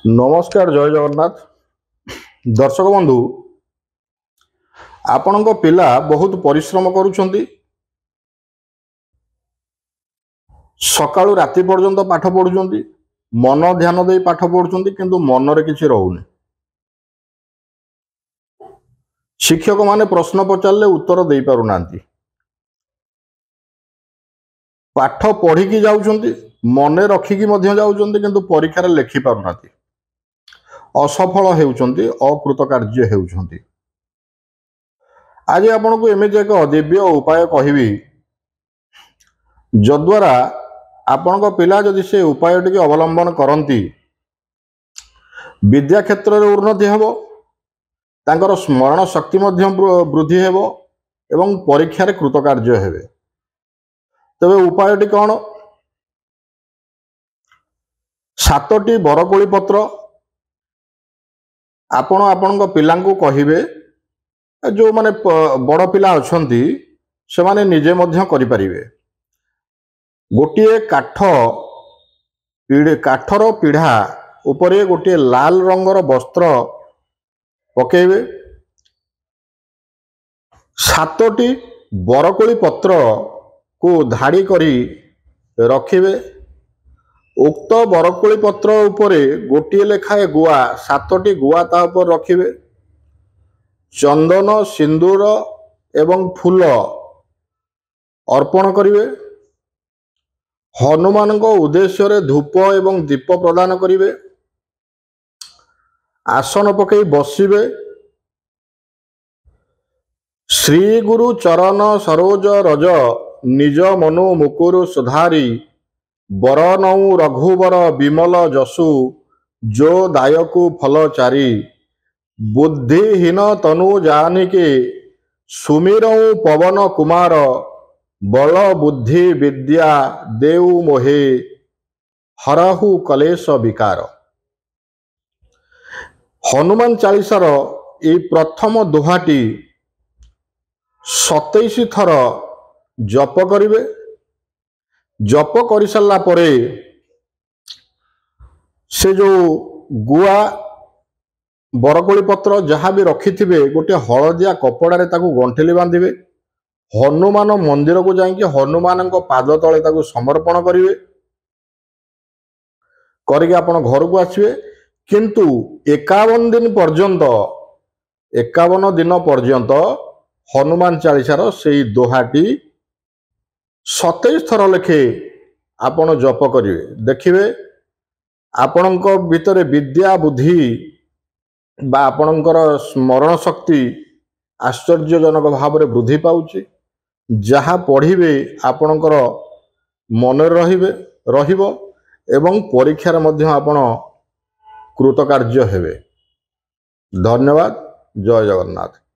नमस्कार जय जगन्नाथ दर्शक बंधु आपणक पिला बहुत परिश्रम करुछंती सकाळु राति पर्यंत पाठ पढुछंती मन ध्यान दे पाठ पढुछंती किंतु मन रे किछि रहउनी। शिक्षक माने प्रश्न पचारले उत्तर दे पारु नांती, पाठ पढ़ी की जाउछंती मने रखिकी मध्य जाउछंती किंतु परीक्षा रे लेखि पारु नांती, असफल हेउछंती अकृतकार्य हेउछंती। आज आपन को एमे एक दिव्य उपाय कहिबी जद्वारा आपन को पिला जदि से उपाय टिके अवलंबन करंती विद्या क्षेत्र रे उन्नति हेबो, तांकर स्मरण शक्ति मध्य वृद्धि हेबो एवं परीक्षा रे कृतकार्य हेबे। तबे उपायटी कौन? 7टी बरकोली पत्र आपण आपन पिलांकु कहिबे, जो माने बड़ पिला अछंती से माने निजे मध्य करि परिबे। गोटिए काठर पीढ़ा उपरे गोटिए लाल रंगर वस्त्र पकेबे, 7टी बरकोली पत्र को धाड़ी करी रखिबे। उक्त बरकोली पत्र उपरे गोटिए लेखाए गुआ 7टी गुआ ता उपर रखिबे। चंदन सिंदूर एवं फूल अर्पण करिवे। हनुमान को उद्देश्य रे धूप एवं दीप प्रदान करिवे। आसन पकई बसिबे। श्री गुरु चरण सरोज रज निज मनु मुकुरु सुधारी बरनऊ रघुवर विमल जसु जो दायकु फल चारी बुद्धिहीन तनु जानिके सुमिरऊ पवन कुमार बल बुद्धि विद्या देउ मोहे हरहु कलेश विकार। हनुमान चालीसार ए प्रथम दोहाटी 27 थर जप करिवे। जप करि सारला परे से जो गुआ बरकोली पत्र जहाँ भी रखिथिबे गोटे हलदिया कपड़ा रे ताकू गंठेली बांधिबे। हनुमान मंदिर को जाइके हनुमान पाद तले ताकू समर्पण करिवे। करके आपण घर को आसिबे। किंतु 51 दिन पर्यंत हनुमान चालीसार से दोहाटी 27 थर लेखे आपण जप करिवे। देखिवे आपणक भितरे विद्या बुद्धि बा आपणकर स्मरण शक्ति आश्चर्यजनक भाव में वृद्धि पाउछि। जहाँ पढ़िबे आपणकर मन रहिबो एवं परीक्षा मध्य आपण कृतकार्य हेबे। धन्यवाद। जय जगन्नाथ।